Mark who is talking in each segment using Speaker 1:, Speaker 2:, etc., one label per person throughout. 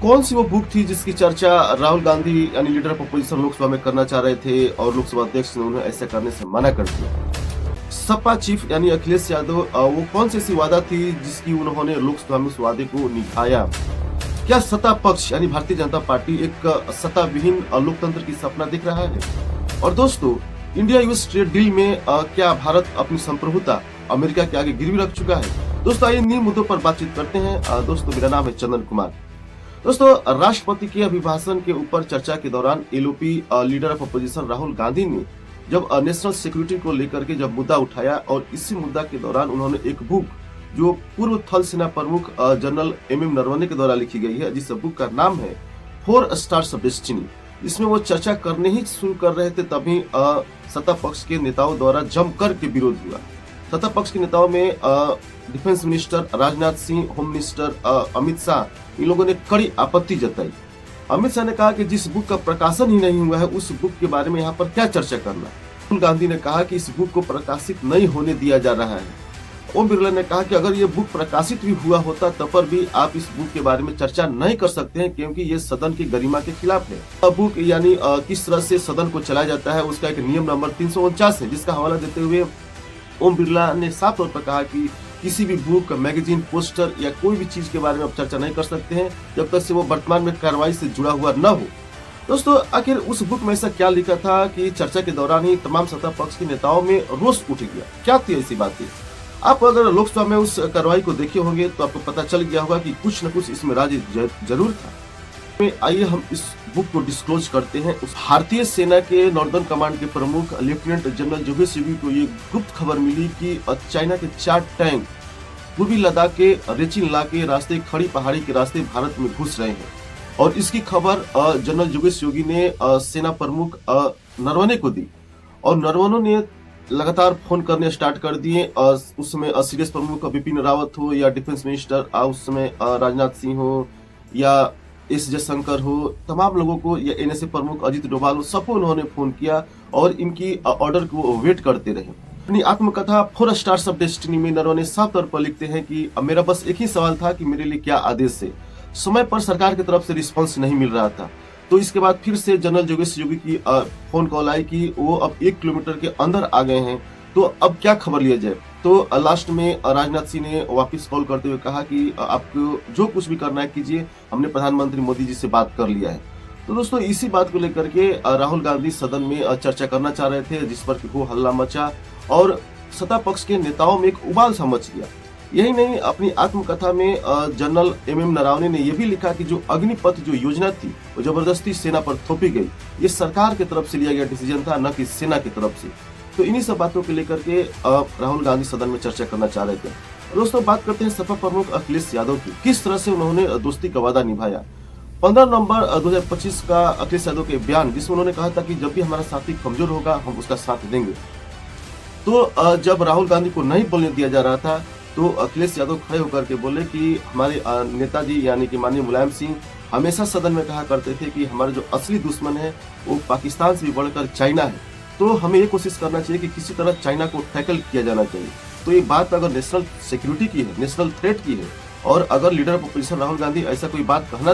Speaker 1: कौन सी वो बुक थी जिसकी चर्चा राहुल गांधी यानी लीडर ऑफ अपोजिशन लोकसभा में करना चाह रहे थे और लोकसभा अध्यक्ष ने उन्हें ऐसा करने से मना कर दिया। सपा चीफ यानी अखिलेश यादव वो कौन सी ऐसी वादा थी जिसकी उन्होंने लोकसभा में उस वादे को निभाया। क्या सत्ता पक्ष यानी भारतीय जनता पार्टी एक सत्ता विहीन लोकतंत्र की सपना दिख रहा है। और दोस्तों, इंडिया यूएस ट्रेड डील में क्या भारत अपनी संप्रभुता अमेरिका के आगे गिरवी रख चुका है। दोस्तों, आइए इन्हीं मुद्दों पर बातचीत करते हैं। दोस्तों, मेरा नाम है चंदन कुमार। दोस्तों, राष्ट्रपति के अभिभाषण के ऊपर चर्चा के दौरान LOP leader of opposition Rahul Gandhi ने जब नेशनल सिक्योरिटी को लेकर के जब मुद्दा उठाया और इसी मुद्दा के दौरान उन्होंने एक बुक जो पूर्व थल सेना प्रमुख जनरल एमएम नरवणे के द्वारा लिखी गई है, जिस बुक का नाम है 4 स्टार्स ऑफ डेस्टिनी, इसमें वो चर्चा करने ही शुरू कर रहे थे तभी सत्ता पक्ष के नेताओं द्वारा जमकर के विरोध हुआ। सत्ता पक्ष के नेताओं में defence minister Rajnath Singh, home minister Amit Shah, इन लोगों ने कड़ी आपत्ति जताई। अमित शाह ने कहा कि जिस बुक का प्रकाशन ही नहीं हुआ है उस बुक के बारे में यहाँ पर क्या चर्चा करना। राहुल गांधी ने कहा कि इस बुक को प्रकाशित नहीं होने दिया जा रहा है। ओम बिरला ने कहा कि अगर ये बुक प्रकाशित भी हुआ होता तब पर भी आप इस बुक के बारे में चर्चा नहीं कर सकते हैं क्योंकि ये सदन की गरिमा के खिलाफ है। बुक यानी किस तरह से सदन को चलाया जाता है उसका एक नियम नंबर 349 है, जिसका हवाला देते हुए ओम बिरला ने साफ तौर पर कहा कि किसी भी बुक, मैगजीन, पोस्टर या कोई भी चीज के बारे में आप चर्चा नहीं कर सकते हैं जब तक से वो वर्तमान में कार्रवाई से जुड़ा हुआ न हो। दोस्तों, आखिर उस बुक में ऐसा क्या लिखा था कि चर्चा के दौरान ही तमाम सत्ता पक्ष के नेताओं में रोष उठ गया। क्या थी ऐसी बातें? आप अगर लोकसभा में उस कार्रवाई को देखे होंगे तो आपको पता चल गया होगा कि कुछ न कुछ इसमें राज जरूर था। आइए हम इस बुक को डिस्क्लोज करते हैं। भारतीय सेना के नॉर्दर्न कमांड के प्रमुख लेफ्टिनेंट जनरल जोगेश योगी को ये गुप्त खबर मिली कि चाइना के 4 टैंक पूर्वी लद्दाख के रेचिन इलाके रास्ते, खड़ी पहाड़ी के रास्ते भारत में घुस रहे हैं। और इसकी खबर जनरल जोगेश योगी ने सेना प्रमुख नरवणे को दी और नरवणे ने लगातार फोन करने स्टार्ट कर दिए। उसमें सीडीएस प्रमुख बिपिन रावत हो या डिफेंस मिनिस्टर उस समय राजनाथ सिंह हो या एस जयशंकर हो, तमाम लोगों को या एनएसए प्रमुख अजित डोभाल हो, सबको उन्होंने फोन किया और इनकी ऑर्डर को वेट करते रहे। अपनी आत्मकथा 4 स्टार्स ऑफ डेस्टिनी में नरवणे साफ तौर पर लिखते हैं कि मेरा बस एक ही सवाल था कि मेरे लिए क्या आदेश है। समय पर सरकार की तरफ से रिस्पांस नहीं मिल रहा था, तो इसके बाद फिर से जनरल जोगेश योगी की फोन कॉल आई कि वो अब 1 किलोमीटर के अंदर आ गए हैं, तो अब क्या खबर लिया जाए। तो लास्ट में राजनाथ सिंह ने वापस कॉल करते हुए कहा कि आपको जो कुछ भी करना है कीजिए, हमने प्रधानमंत्री मोदी जी से बात कर लिया है। तो दोस्तों, इसी बात को लेकर के राहुल गांधी सदन में चर्चा करना चाह रहे थे, जिस पर वो हल्ला मचा और सत्ता पक्ष के नेताओं में एक उबाल सा मच गया। यही नहीं, अपनी आत्मकथा में जनरल एमएम नरवणे ने यह भी लिखा कि जो अग्निपथ जो योजना थी वो जबरदस्ती सेना पर थोपी गई। ये सरकार की तरफ से लिया गया डिसीजन था, न कि सेना की तरफ से। तो इन्हीं सब बातों को लेकर के राहुल गांधी सदन में चर्चा करना चाह रहे थे। दोस्तों, बात करते हैं सपा प्रमुख अखिलेश यादव की। किस तरह से उन्होंने दोस्ती का वादा निभाया। 15 नवंबर 2025 का अखिलेश यादव के बयान, जिसमें उन्होंने कहा था कि जब भी हमारा साथी कमजोर होगा हम उसका साथ देंगे। तो जब राहुल गांधी को नहीं बोलने दिया जा रहा था तो अखिलेश यादव खड़े होकर के बोले कि हमारे नेताजी यानी कि माननीय मुलायम सिंह हमेशा सदन में कहा करते थे कि हमारे जो असली दुश्मन है वो पाकिस्तान से भी बढ़कर चाइना है, तो हमें ये कोशिश करना चाहिए कि किसी तरह चाइना को टैकल किया जाना चाहिए। तो ये बात अगर नेशनल सिक्योरिटी की है, नेशनल थ्रेट की है, और अगर leader of opposition Rahul Gandhi ऐसा कोई बात कहना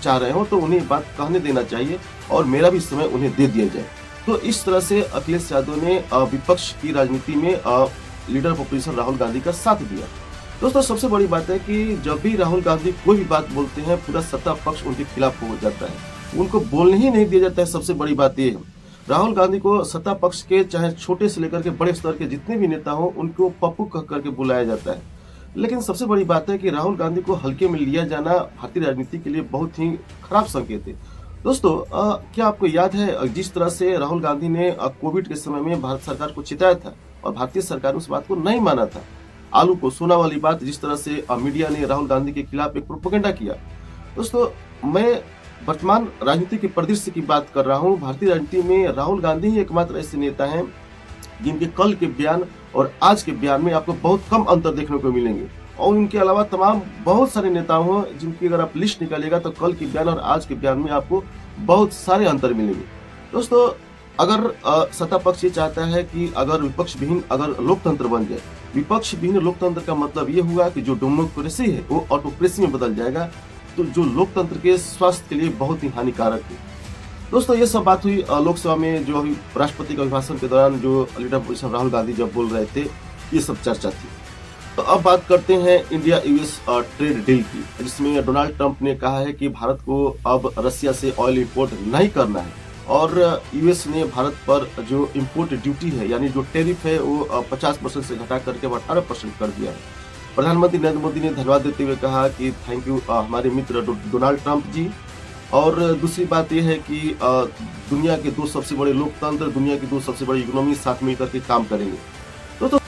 Speaker 1: चाह रहे हो तो उन्हें बात कहने देना चाहिए और मेरा भी समय उन्हें दे दिया जाए। तो इस तरह से अखिलेश यादव ने विपक्ष की राजनीति में leader of opposition Rahul Gandhi का साथ दिया। दोस्तों, सबसे बड़ी बात है कि जब भी राहुल गांधी कोई भी बात बोलते हैं पूरा सत्ता पक्ष उनके खिलाफ हो जाता है, उनको बोलने ही नहीं दिया जाता है। सबसे बड़ी बात ये है, राहुल गांधी को सत्ता पक्ष के चाहे छोटे से लेकर के बड़े स्तर के जितने भी नेता हो उनको पप्पू कह करके बुलाया जाता है। लेकिन सबसे बड़ी बात है कि राहुल गांधी को हल्के में लिया जाना भारतीय राजनीति के लिए बहुत ही खराब संकेत है। दोस्तों, क्या आपको याद है जिस तरह से राहुल गांधी ने कोविड के समय में भारत सरकार को चिताया था और भारतीय सरकार ने उस बात को नहीं माना था। आलू को सोना वाली बात, जिस तरह से मीडिया ने राहुल गांधी के खिलाफ एक प्रोपेगेंडा किया। दोस्तों, मैं वर्तमान राजनीति के परिदृश्य की बात कर रहा हूँ। भारतीय राजनीति में राहुल गांधी ही एकमात्र ऐसे नेता हैं जिनके कल के बयान और आज के बयान में आपको बहुत कम अंतर देखने को मिलेंगे, और उनके अलावा तमाम बहुत सारे नेता हो जिनकी अगर आप लिस्ट निकालिएगा तो कल के बयान और आज के बयान में आपको बहुत सारे अंतर मिलेंगे। दोस्तों, अगर सत्ता पक्ष ये चाहता है कि अगर विपक्ष विहीन अगर लोकतंत्र बन जाए, विपक्ष विहीन लोकतंत्र का मतलब ये हुआ कि जो डेमोक्रेसी है वो ऑटोक्रेसी में बदल जाएगा। तो जो लोकतंत्र के स्वास्थ्य के लिए बहुत ही हानिकारक है। दोस्तों ये सब बात हुई लोकसभा में जो अभी राष्ट्रपति के अभिभाषण के दौरान जो लीडर ऑपोजिशन राहुल गांधी जब बोल रहे थे, ये सब चर्चा थी। तो अब बात करते हैं इंडिया यूएस ट्रेड डील की, जिसमें डोनाल्ड ट्रंप ने कहा है कि भारत को अब रसिया से ऑयल इंपोर्ट नहीं करना है और यूएस ने भारत पर जो इंपोर्ट ड्यूटी है यानी जो टैरिफ है वो 50% से घटा करके 18% कर दिया है। प्रधानमंत्री नरेंद्र मोदी ने धन्यवाद देते हुए कहा कि थैंक यू हमारे मित्र डोनाल्ड ट्रंप जी। और दूसरी बात यह है कि दुनिया के दो सबसे बड़े लोकतंत्र, दुनिया की दो सबसे बड़ी इकोनॉमी साथ मिलकर के काम करेंगे। तो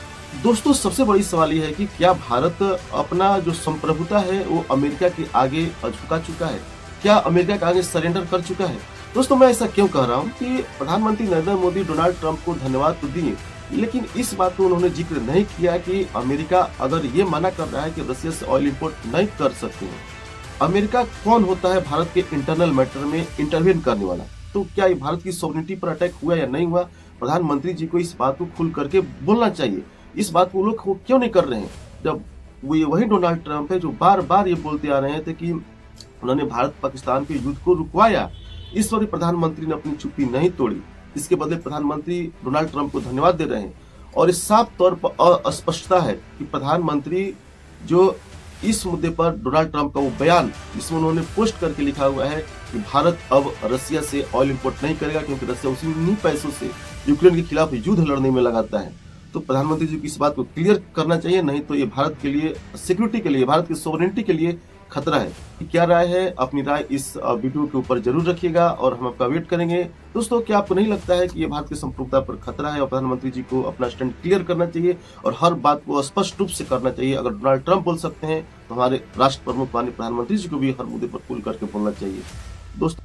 Speaker 1: दोस्तों सबसे बड़ी सवाल यह है कि क्या भारत अपना जो संप्रभुता है वो अमेरिका के आगे झुका चुका है? क्या अमेरिका के आगे सरेंडर कर चुका है? दोस्तों मैं ऐसा क्यों कह रहा हूँ कि प्रधानमंत्री नरेंद्र मोदी डोनाल्ड ट्रंप को धन्यवाद तो दिए, लेकिन इस बात को उन्होंने जिक्र नहीं किया कि अमेरिका अगर ये मना कर रहा है कि रसिया से ऑयल इंपोर्ट नहीं कर सकते हैं, अमेरिका कौन होता है भारत के इंटरनल मैटर में इंटरवेन करने वाला? तो क्या ये भारत की सॉवरेनिटी पर अटैक हुआ या नहीं हुआ? प्रधानमंत्री जी को इस बात को खुल करके बोलना चाहिए। इस बात को लोग क्यों नहीं कर रहे हैं, जब वही डोनाल्ड ट्रंप है जो बार बार ये बोलते आ रहे थे कि उन्होंने भारत पाकिस्तान के युद्ध को रुकवाया। इस बार प्रधानमंत्री ने अपनी चुप्पी नहीं तोड़ी, इसके बदले प्रधानमंत्री डोनाल्ड ट्रंप को धन्यवाद दे रहे हैं। और इस साफ तौर पर अस्पष्टता है कि प्रधानमंत्री जो इस मुद्दे पर डोनाल्ड ट्रंप का वो बयान जिसमें उन्होंने पोस्ट करके लिखा हुआ है कि भारत अब रसिया से ऑयल इंपोर्ट नहीं करेगा क्योंकि रसिया उसी इन्हीं पैसों से यूक्रेन के खिलाफ युद्ध लड़ने में लगाता है। तो प्रधानमंत्री जी को इस बात को क्लियर करना चाहिए, नहीं तो ये भारत के लिए सिक्योरिटी के लिए, भारत की सोवरेनिटी के लिए खतरा है। क्या राय है? अपनी राय इस वीडियो के ऊपर जरूर रखिएगा और हम आपका वेट करेंगे। दोस्तों क्या आपको नहीं लगता है कि ये भारत की संप्रभुता पर खतरा है और प्रधानमंत्री जी को अपना स्टैंड क्लियर करना चाहिए और हर बात को स्पष्ट रूप से करना चाहिए? अगर डोनाल्ड ट्रंप बोल सकते हैं तो हमारे राष्ट्र प्रमुख माननीय प्रधानमंत्री जी को भी हर मुद्दे पर खुल करके बोलना चाहिए। दोस्तों